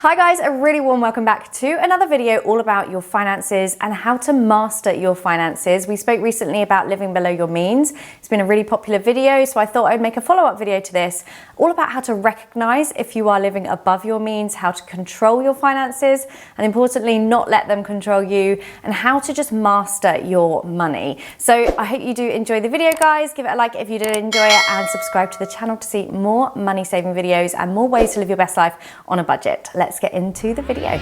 Hi guys, a really warm welcome back to another video all about your finances and how to master your finances. We spoke recently about living below your means. It's been a really popular video, so I thought I'd make a follow-up video to this, all about how to recognize if you are living above your means, how to control your finances, and importantly, not let them control you, and how to just master your money. So I hope you do enjoy the video, guys. Give it a like if you did enjoy it, and subscribe to the channel to see more money-saving videos and more ways to live your best life on a budget. Let's get into the video.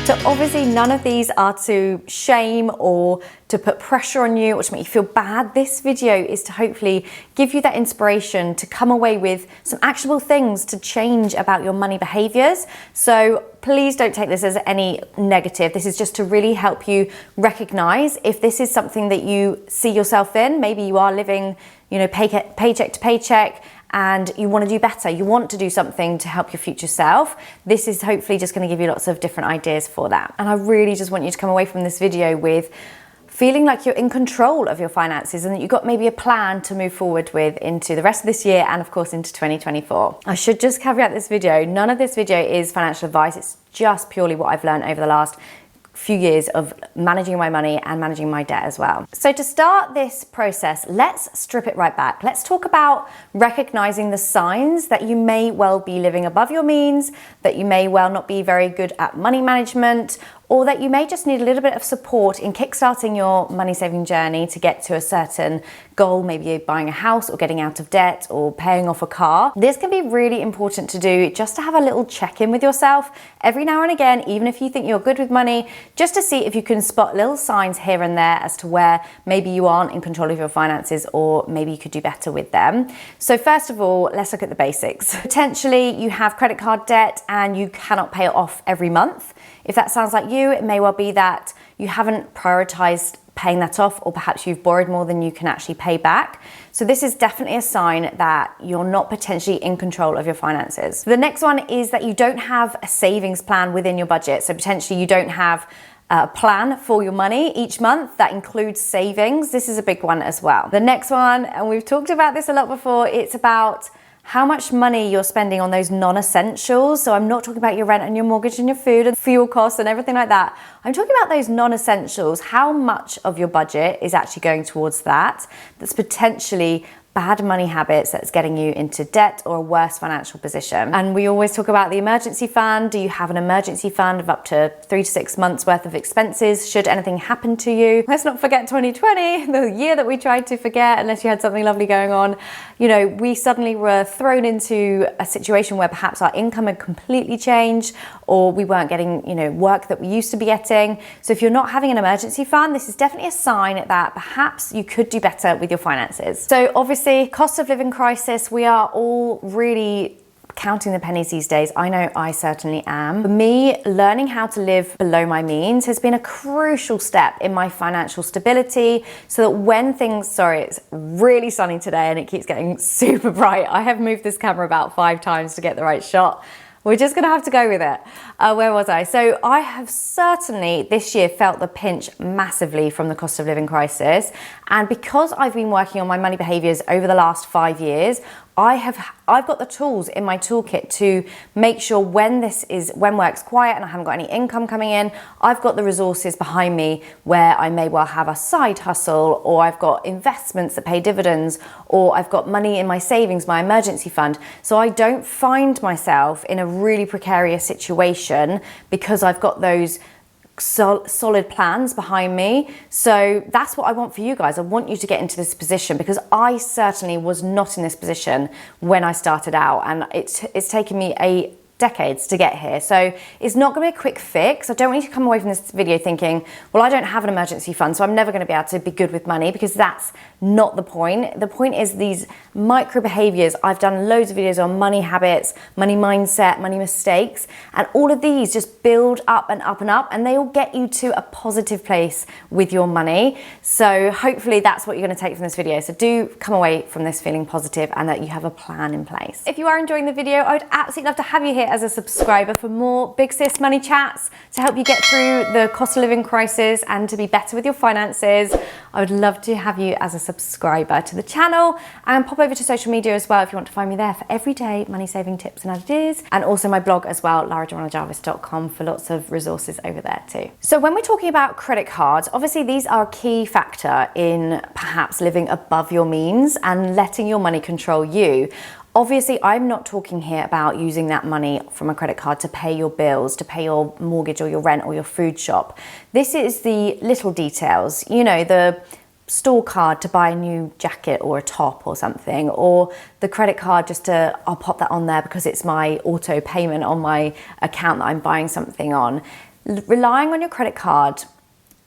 So obviously none of these are to shame or to put pressure on you or to make you feel bad. This video is to hopefully give you that inspiration to come away with some actionable things to change about your money behaviors. So please don't take this as any negative. This is just to really help you recognize if this is something that you see yourself in. Maybe you are living, paycheck to paycheck, and you want to do better, you want to do something to help your future self. This is hopefully just going to give you lots of different ideas for that. And I really just want you to come away from this video with feeling like you're in control of your finances and that you've got maybe a plan to move forward with into the rest of this year and of course into 2024. I should just caveat this video, none of this video is financial advice, it's just purely what I've learned over the last few years of managing my money and managing my debt as well. So to start this process, let's strip it right back. Let's talk about recognizing the signs that you may well be living above your means, that you may well not be very good at money management, or that you may just need a little bit of support in kickstarting your money saving journey to get to a certain goal. Maybe you're buying a house or getting out of debt or paying off a car. This can be really important to do, just to have a little check-in with yourself every now and again, even if you think you're good with money, just to see if you can spot little signs here and there as to where maybe you aren't in control of your finances or maybe you could do better with them. So first of all, let's look at the basics. Potentially you have credit card debt and you cannot pay it off every month. If that sounds like you, it may well be that you haven't prioritized paying that off, or perhaps you've borrowed more than you can actually pay back. So this is definitely a sign that you're not potentially in control of your finances. The next one is that you don't have a savings plan within your budget. So potentially you don't have a plan for your money each month that includes savings. This is a big one as well. The next one, and we've talked about this a lot before, it's about how much money you're spending on those non-essentials. So I'm not talking about your rent and your mortgage and your food and fuel costs and everything like that. I'm talking about those non-essentials. How much of your budget is actually going towards that? That's potentially bad money habits that's getting you into debt or a worse financial position. And we always talk about the emergency fund. Do you have an emergency fund of up to 3 to 6 months worth of expenses should anything happen to you? Let's not forget 2020, the year that we tried to forget unless you had something lovely going on. We suddenly were thrown into a situation where perhaps our income had completely changed, or we weren't getting, work that we used to be getting. So if you're not having an emergency fund, this is definitely a sign that perhaps you could do better with your finances. So obviously, cost of living crisis, we are all really counting the pennies these days. I know I certainly am. For me, learning how to live below my means has been a crucial step in my financial stability, so that when it's really sunny today and it keeps getting super bright. I have moved this camera about 5 times to get the right shot. We're just gonna have to go with it. Where was I? So I have certainly this year felt the pinch massively from the cost of living crisis. And because I've been working on my money behaviors over the last 5 years, I've got the tools in my toolkit to make sure when work's quiet and I haven't got any income coming in, I've got the resources behind me where I may well have a side hustle, or I've got investments that pay dividends, or I've got money in my savings, my emergency fund. So I don't find myself in a really precarious situation because I've got those solid plans behind me. So that's what I want for you guys. I want you to get into this position, because I certainly was not in this position when I started out, and it's taken me decades to get here. So it's not going to be a quick fix. I don't want you to come away from this video thinking, well, I don't have an emergency fund, so I'm never going to be able to be good with money, because that's not the point. The point is these micro behaviors. I've done loads of videos on money habits, money mindset, money mistakes, and all of these just build up and up and up, and they all get you to a positive place with your money. So hopefully that's what you're going to take from this video. So do come away from this feeling positive and that you have a plan in place. If you are enjoying the video, I would absolutely love to have you here as a subscriber for more Big Sis Money Chats to help you get through the cost of living crisis and to be better with your finances. I would love to have you as a subscriber to the channel, and pop over to social media as well if you want to find me there for everyday money saving tips and ideas, and also my blog as well, larajoannajarvis.com, for lots of resources over there too. So when we're talking about credit cards, obviously these are a key factor in perhaps living above your means and letting your money control you. Obviously, I'm not talking here about using that money from a credit card to pay your bills, to pay your mortgage or your rent or your food shop. This is the little details, you know, the store card to buy a new jacket or a top or something, or the credit card just to, I'll pop that on there because it's my auto payment on my account that I'm buying something on. Relying on your credit card,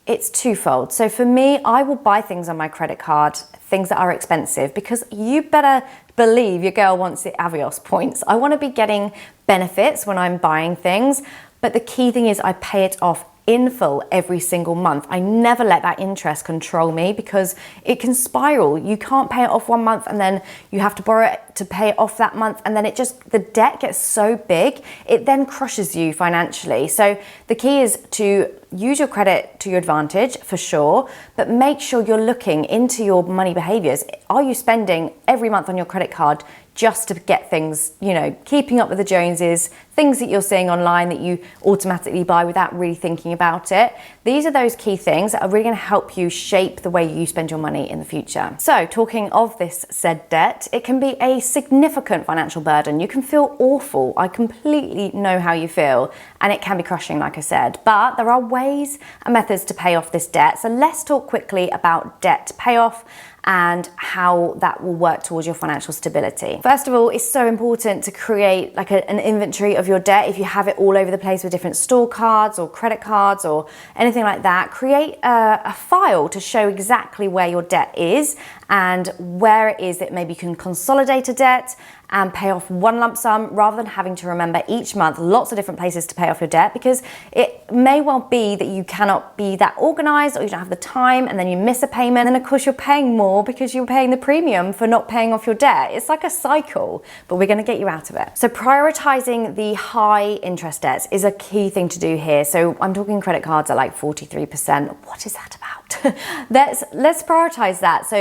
it's twofold. So for me, I will buy things on my credit card, things that are expensive, because you better believe your girl wants the ABJREFN points. I want to be getting benefits when I'm buying things, but the key thing is I pay it off in full every single month. I never let that interest control me, because it can spiral. You can't pay it off one month and then you have to borrow it to pay it off that month, and then the debt gets so big, it then crushes you financially. So the key is to use your credit to your advantage for sure, but make sure you're looking into your money behaviors. Are you spending every month on your credit card just to get things, you know, keeping up with the Joneses, things that you're seeing online that you automatically buy without really thinking about it? These are those key things that are really going to help you shape the way you spend your money in the future. So talking of this said debt, it can be a significant financial burden. You can feel awful. I completely know how you feel, and it can be crushing, like I said, but there are ways and methods to pay off this debt. So let's talk quickly about debt payoff and how that will work towards your financial stability. First of all, it's so important to create like an inventory of your debt. If you have it all over the place with different store cards or credit cards or anything like that, create a file to show exactly where your debt is and where it is that maybe you can consolidate a debt and pay off one lump sum, rather than having to remember each month lots of different places to pay off your debt, because it may well be that you cannot be that organized, or you don't have the time, and then you miss a payment, and of course you're paying more because you're paying the premium for not paying off your debt. It's like a cycle, but we're going to get you out of it. So prioritizing the high interest debts is a key thing to do here. So I'm talking credit cards at like 43%. What is that about? let's prioritize that. So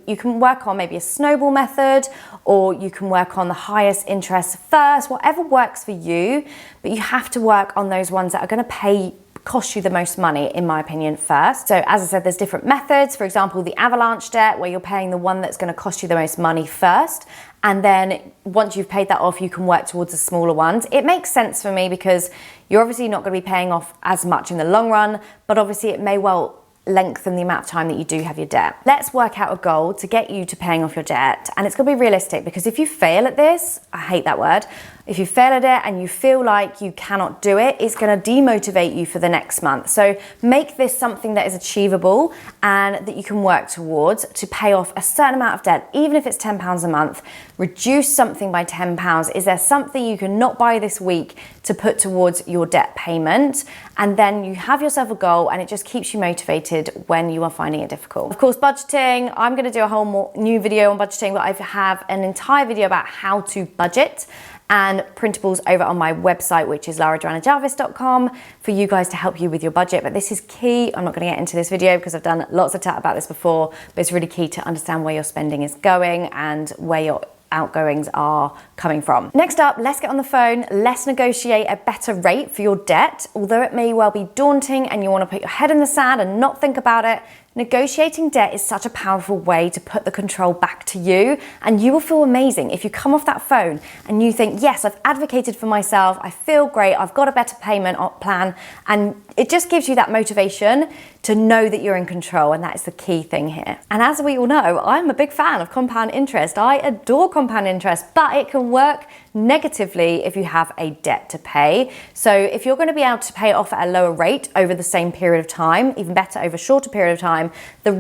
you can work on maybe a snowball method, or you can work on the highest interest first, whatever works for you, but you have to work on those ones that are going to cost you the most money, in my opinion, first. So as I said, there's different methods. For example, the avalanche debt, where you're paying the one that's going to cost you the most money first, and then once you've paid that off, you can work towards the smaller ones. It makes sense for me because you're obviously not going to be paying off as much in the long run, but obviously it may well lengthen the amount of time that you do have your debt. Let's work out a goal to get you to paying off your debt, and it's going to be realistic, because if you fail at this, I hate that word, if you fail at it and you feel like you cannot do it, it's going to demotivate you for the next month. So make this something that is achievable and that you can work towards to pay off a certain amount of debt, even if it's £10 a month. Reduce something by £10. Is there something you can not buy this week to put towards your debt payment? And then you have yourself a goal, and it just keeps you motivated when you are finding it difficult. Of course, budgeting, I'm going to do a whole new video on budgeting, but I have an entire video about how to budget and printables over on my website, which is larajoannajarvis.com, for you guys to help you with your budget. But this is key. I'm not going to get into this video because I've done lots of chat about this before, but it's really key to understand where your spending is going and where your outgoings are coming from. Next up, let's get on the phone. Let's negotiate a better rate for your debt. Although it may well be daunting and you want to put your head in the sand and not think about it, negotiating debt is such a powerful way to put the control back to you, and you will feel amazing if you come off that phone and you think, yes, I've advocated for myself, I feel great, I've got a better payment plan, and it just gives you that motivation to know that you're in control, and that is the key thing here. And as we all know, I'm a big fan of compound interest. I adore compound interest, but it can work negatively if you have a debt to pay. So if you're going to be able to pay it off at a lower rate over the same period of time, even better over a shorter period of time, the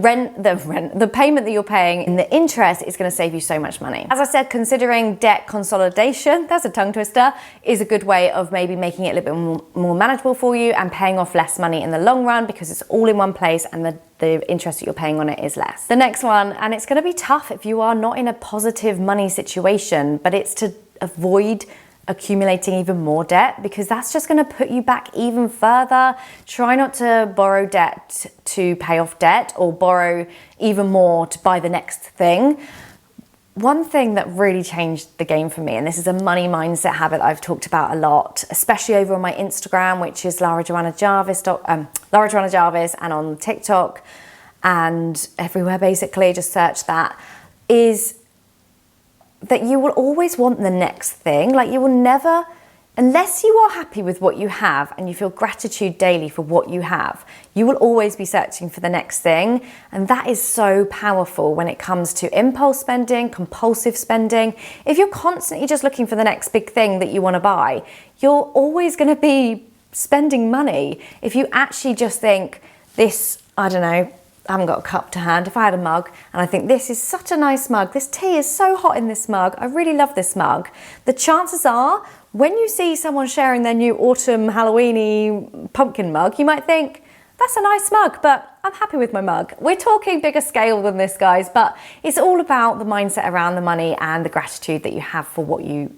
payment that you're paying in the interest is going to save you so much money. As I said, considering debt consolidation, that's a tongue twister, is a good way of maybe making it a little bit more manageable for you and paying off less money in the long run, because it's all in one place and the interest that you're paying on it is less. The next one, and it's going to be tough if you are not in a positive money situation, but it's to avoid accumulating even more debt, because that's just going to put you back even further. Try not to borrow debt to pay off debt, or borrow even more to buy the next thing. One thing that really changed the game for me, and this is a money mindset habit I've talked about a lot, especially over on my Instagram, which is Joanna Jarvis, and on TikTok and everywhere basically, just search that, is that you will always want the next thing. Like, you will never, unless you are happy with what you have and you feel gratitude daily for what you have, you will always be searching for the next thing. And that is so powerful when it comes to impulse spending, compulsive spending. If you're constantly just looking for the next big thing that you want to buy, you're always going to be spending money. If you actually just think, this, I don't know, I haven't got a cup to hand. If I had a mug and I think this is such a nice mug, this tea is so hot in this mug, I really love this mug, the chances are when you see someone sharing their new autumn Halloweeny pumpkin mug, you might think, that's a nice mug, but I'm happy with my mug. We're talking bigger scale than this, guys, but it's all about the mindset around the money and the gratitude that you have for what you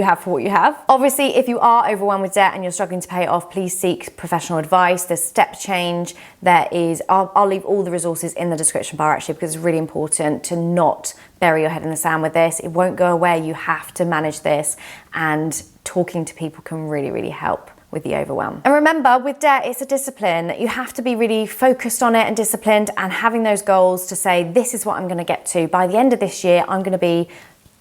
have. Obviously, if you are overwhelmed with debt and you're struggling to pay it off, please seek professional advice. There's step change. There is, I'll leave all the resources in the description bar actually, because it's really important to not bury your head in the sand with this. It won't go away. You have to manage this, and talking to people can really, really help with the overwhelm. And remember, with debt, it's a discipline. You have to be really focused on it and disciplined, and having those goals to say, this is what I'm gonna get to. By the end of this year, I'm gonna be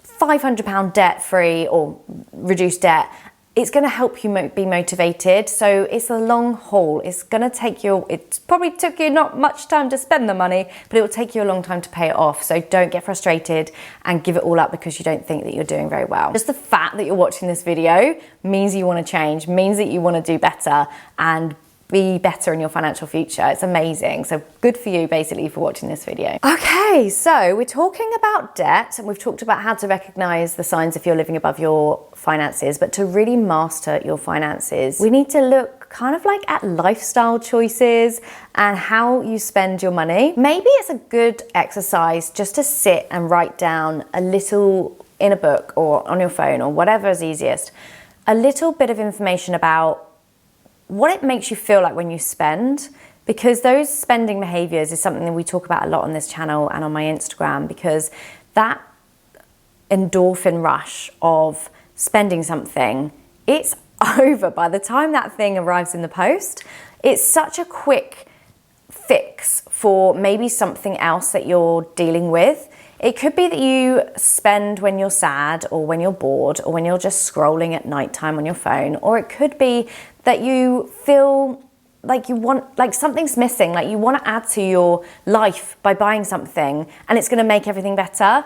£500 debt free or reduced debt. It's going to help you be motivated. So it's a long haul. It's going to take you, it probably took you not much time to spend the money, but it will take you a long time to pay it off. So don't get frustrated and give it all up because you don't think that you're doing very well. Just the fact that you're watching this video means you want to change, means that you want to do better and be better in your financial future. It's amazing. So good for you basically for watching this video. Okay, so we're talking about debt, and we've talked about how to recognize the signs if you're living above your finances, but to really master your finances, we need to look kind of like at lifestyle choices and how you spend your money. Maybe it's a good exercise just to sit and write down a little in a book or on your phone or whatever is easiest, a little bit of information about what it makes you feel like when you spend, because those spending behaviors is something that we talk about a lot on this channel and on my Instagram, because that endorphin rush of spending something, it's over by the time that thing arrives in the post. It's such a quick fix for maybe something else that you're dealing with. It could be that you spend when you're sad or when you're bored or when you're just scrolling at nighttime on your phone, or it could be that you feel like you want, like something's missing, like you want to add to your life by buying something and it's going to make everything better.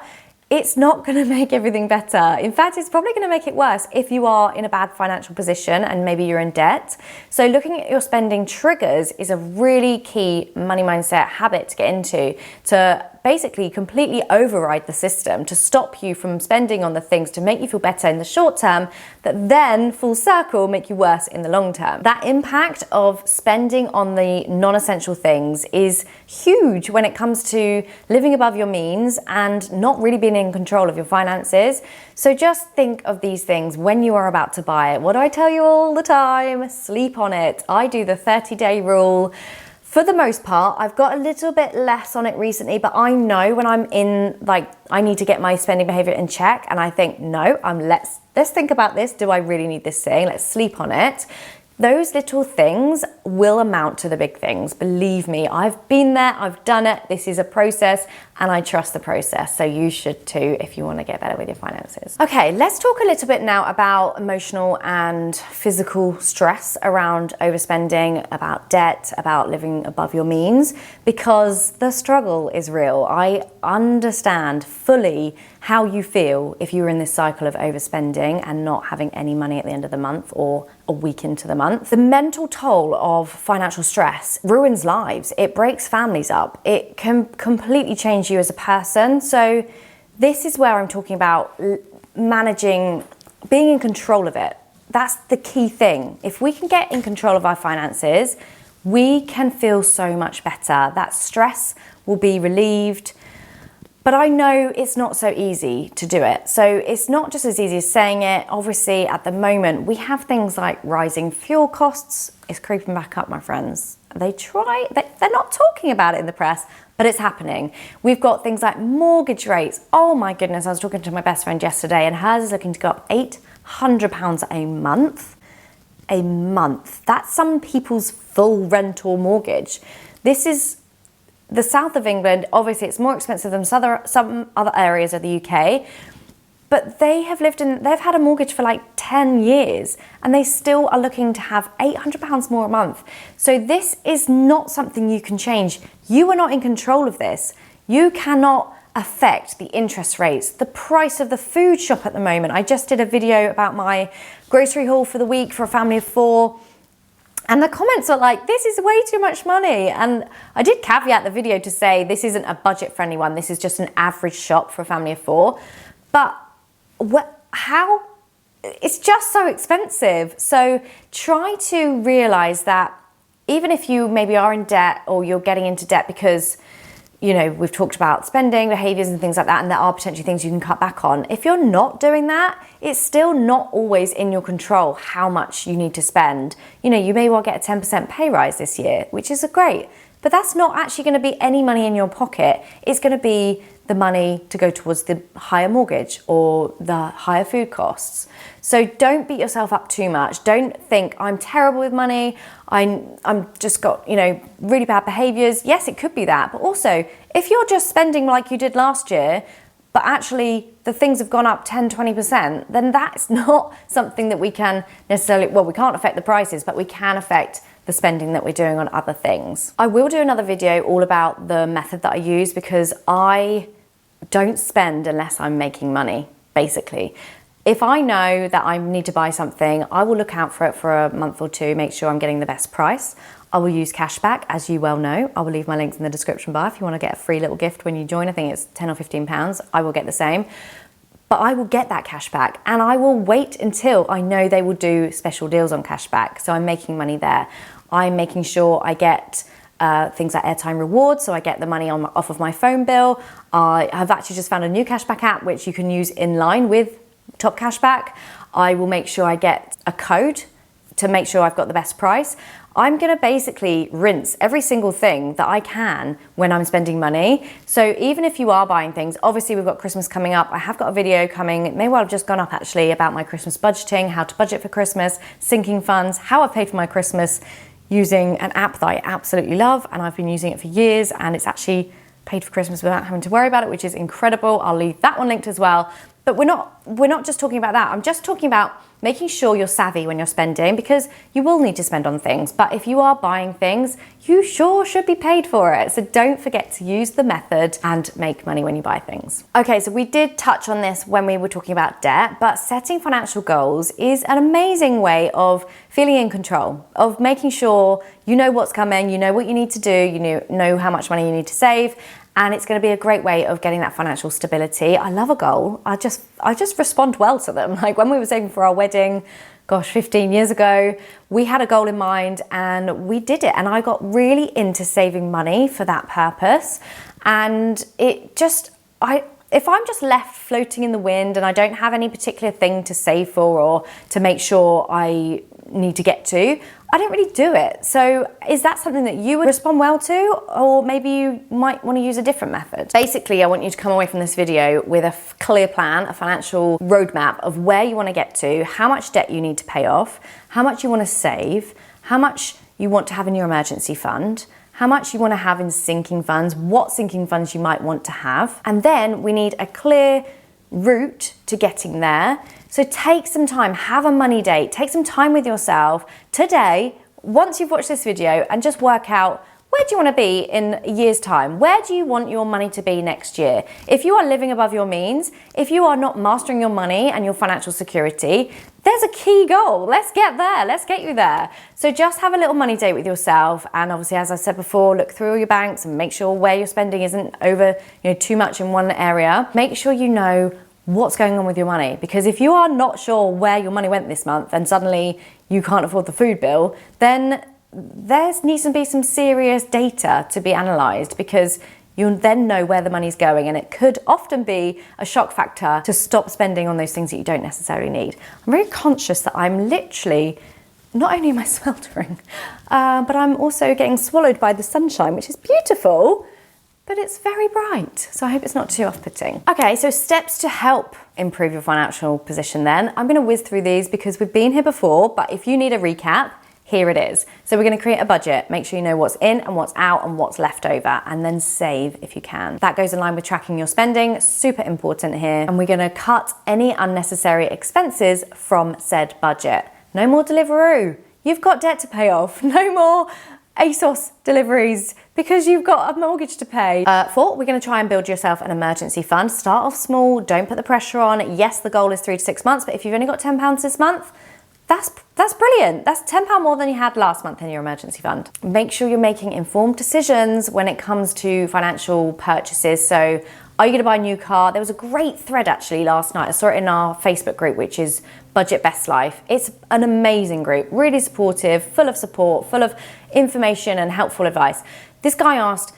It's not going to make everything better. In fact, it's probably going to make it worse if you are in a bad financial position and maybe you're in debt. So looking at your spending triggers is a really key money mindset habit to get into, to basically completely override the system, to stop you from spending on the things to make you feel better in the short term, that then full circle make you worse in the long term. That impact of spending on the non-essential things is huge when it comes to living above your means and not really being in control of your finances. So just think of these things when you are about to buy it. What do I tell you all the time? Sleep on it. I do the 30-day rule. For the most part, I've got a little bit less on it recently, but I know when I'm in, like, I need to get my spending behavior in check, and I think, no, let's think about this. Do I really need this thing? Let's sleep on it. Those little things will amount to the big things. Believe me, I've been there, I've done it. This is a process and I trust the process. So you should too if you want to get better with your finances. Okay, let's talk a little bit now about emotional and physical stress around overspending, about debt, about living above your means, because the struggle is real. I understand fully how you feel if you're in this cycle of overspending and not having any money at the end of the month or a week into the month. The mental toll of financial stress ruins lives. It breaks families up. It can completely change you as a person. So this is where I'm talking about managing, being in control of it. That's the key thing. If we can get in control of our finances, we can feel so much better. That stress will be relieved. But I know it's not so easy to do it. So it's not just as easy as saying it. Obviously, at the moment, we have things like rising fuel costs. It's creeping back up, my friends. They're not talking about it in the press, but it's happening. We've got things like mortgage rates. Oh my goodness, I was talking to my best friend yesterday and hers is looking to go up £800 a month. A month. That's some people's full rental mortgage. This is the south of England. Obviously, it's more expensive than some other areas of the UK, but they've had a mortgage for like 10 years and they still are looking to have £800 more a month. So this is not something you can change. You are not in control of this. You cannot affect the interest rates, the price of the food shop at the moment. I just did a video about my grocery haul for the week for a family of 4. And the comments are like, this is way too much money. And I did caveat the video to say this isn't a budget-friendly one. This is just an average shop for a family of 4. But how? It's just so expensive. So try to realize that even if you maybe are in debt or you're getting into debt because, you know, we've talked about spending behaviours and things like that, and there are potentially things you can cut back on. If you're not doing that, it's still not always in your control how much you need to spend. You know, you may well get a 10% pay rise this year, which is great, but that's not actually going to be any money in your pocket. It's going to be the money to go towards the higher mortgage or the higher food costs. So don't beat yourself up too much. Don't think I'm terrible with money. I'm just got, you know, really bad behaviours. Yes, it could be that. But also, if you're just spending like you did last year, but actually the things have gone up 10, 20%, then that's not something that we can necessarily, well, we can't affect the prices, but we can affect the spending that we're doing on other things. I will do another video all about the method that I use because I don't spend unless I'm making money, basically. If I know that I need to buy something, I will look out for it for a month or two, make sure I'm getting the best price. I will use Cashback, as you well know. I will leave my links in the description bar if you want to get a free little gift when you join. I think it's 10 or 15 pounds. I will get the same. But I will get that cashback and I will wait until I know they will do special deals on cashback. So I'm making money there. I'm making sure I get things like airtime rewards, so I get the money off of my phone bill. I have actually just found a new cashback app which you can use in line with Top Cashback. I will make sure I get a code to make sure I've got the best price. I'm gonna basically rinse every single thing that I can when I'm spending money. So even if you are buying things, obviously we've got Christmas coming up. I have got a video coming, it may well have just gone up actually, about my Christmas budgeting, how to budget for Christmas, sinking funds, how I paid for my Christmas using an app that I absolutely love, and I've been using it for years, and it's actually paid for Christmas without having to worry about it, which is incredible. I'll leave that one linked as well. But we're not just talking about that. I'm just talking about making sure you're savvy when you're spending, because you will need to spend on things. But if you are buying things, you sure should be paid for it. So don't forget to use the method and make money when you buy things. Okay, so we did touch on this when we were talking about debt, but setting financial goals is an amazing way of feeling in control, of making sure you know what's coming, you know what you need to do, you know how much money you need to save. And it's going to be a great way of getting that financial stability. I love a goal. I just respond well to them. Like when we were saving for our wedding, gosh, 15 years ago, we had a goal in mind and we did it. And I got really into saving money for that purpose. And it just, if I'm just left floating in the wind and I don't have any particular thing to save for or to make sure I need to get to, I don't really do it. So is that something that you would respond well to? Or maybe you might want to use a different method? Basically, I want you to come away from this video with a clear plan, a financial roadmap of where you want to get to, how much debt you need to pay off, how much you want to save, how much you want to have in your emergency fund, how much you want to have in sinking funds, what sinking funds you might want to have. And then we need a clear route to getting there. So take some time, have a money date, take some time with yourself today, once you've watched this video, and just work out, where do you want to be in a year's time? Where do you want your money to be next year? If you are living above your means, if you are not mastering your money and your financial security, there's a key goal. Let's get there. Let's get you there. So just have a little money date with yourself. And obviously, as I said before, look through all your banks and make sure where you're spending isn't over, too much in one area. Make sure you know what's going on with your money, because if you are not sure where your money went this month and suddenly you can't afford the food bill, then there needs to be some serious data to be analysed, because you'll then know where the money's going, and it could often be a shock factor to stop spending on those things that you don't necessarily need. I'm very conscious that I'm literally, not only am I sweltering, but I'm also getting swallowed by the sunshine, which is beautiful, but it's very bright. So I hope it's not too off-putting. Okay, so steps to help improve your financial position then. I'm gonna whiz through these because we've been here before, but if you need a recap, here it is. So we're gonna create a budget, make sure you know what's in and what's out and what's left over, and then save if you can. That goes in line with tracking your spending, super important here. And we're gonna cut any unnecessary expenses from said budget. No more Deliveroo. You've got debt to pay off. No more ASOS deliveries because you've got a mortgage to pay. 4, we're gonna try and build yourself an emergency fund. Start off small, don't put the pressure on. Yes, the goal is 3 to 6 months, but if you've only got £10 this month, that's brilliant. That's £10 more than you had last month in your emergency fund. Make sure you're making informed decisions when it comes to financial purchases. So are you gonna buy a new car? There was a great thread actually last night. I saw it in our Facebook group, which is Budget Best Life. It's an amazing group, really supportive, full of support, full of information and helpful advice. This guy asked,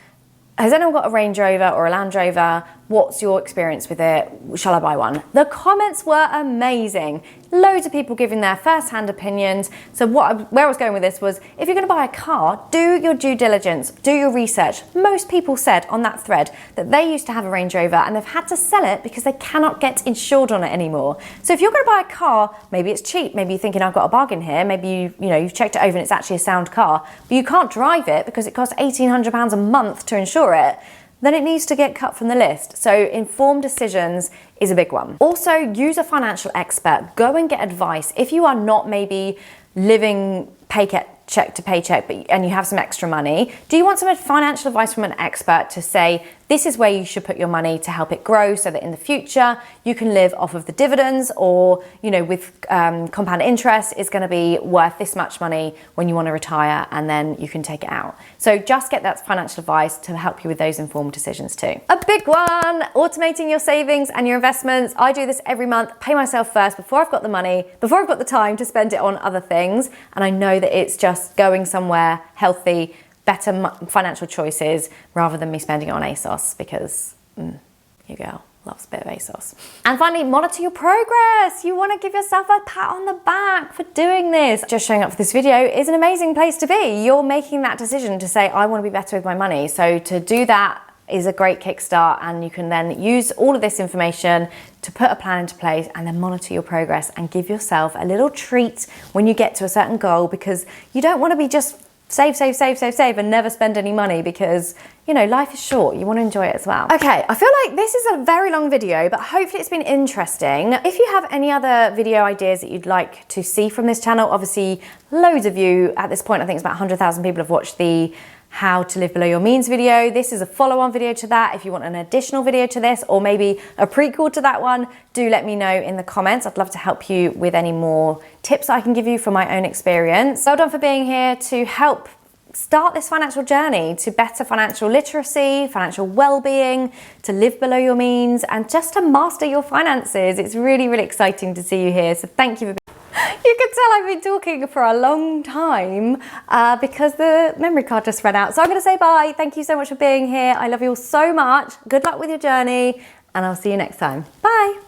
has anyone got a Range Rover or a Land Rover? What's your experience with it? Shall I buy one? The comments were amazing. Loads of people giving their first-hand opinions. So where I was going with this was, if you're gonna buy a car, do your due diligence, do your research. Most people said on that thread that they used to have a Range Rover and they've had to sell it because they cannot get insured on it anymore. So if you're gonna buy a car, maybe it's cheap, maybe you're thinking I've got a bargain here, maybe you've checked it over and it's actually a sound car, but you can't drive it because it costs £1,800 a month to insure it, then it needs to get cut from the list. So informed decisions is a big one. Also, use a financial expert. Go and get advice. If you are not maybe living paycheck to paycheck, and you have some extra money, do you want some financial advice from an expert to say, this is where you should put your money to help it grow so that in the future you can live off of the dividends, or with compound interest is going to be worth this much money when you want to retire, and then you can take it out. So just get that financial advice to help you with those informed decisions too. A big one, automating your savings and your investments. I do this every month, pay myself first before I've got the money, before I've got the time to spend it on other things. And I know that it's just going somewhere healthy, better financial choices rather than me spending it on ASOS, because your girl loves a bit of ASOS. And finally, monitor your progress. You want to give yourself a pat on the back for doing this. Just showing up for this video is an amazing place to be. You're making that decision to say, I want to be better with my money. So to do that is a great kickstart, and you can then use all of this information to put a plan into place and then monitor your progress and give yourself a little treat when you get to a certain goal, because you don't want to be just save and never spend any money, because life is short. You want to enjoy it as well. Okay, I feel like this is a very long video, but hopefully it's been interesting. If you have any other video ideas that you'd like to see from this channel, obviously loads of you at this point, I think it's about 100,000 people have watched the How to Live Below Your Means video. This is a follow-on video to that. If you want an additional video to this, or maybe a prequel to that one, do let me know in the comments. I'd love to help you with any more tips I can give you from my own experience. Well done for being here to help start this financial journey to better financial literacy, financial well-being, to live below your means, and just to master your finances. It's really, really exciting to see you here. So thank you for You can tell I've been talking for a long time because the memory card just ran out. So I'm going to say bye. Thank you so much for being here. I love you all so much. Good luck with your journey, and I'll see you next time. Bye.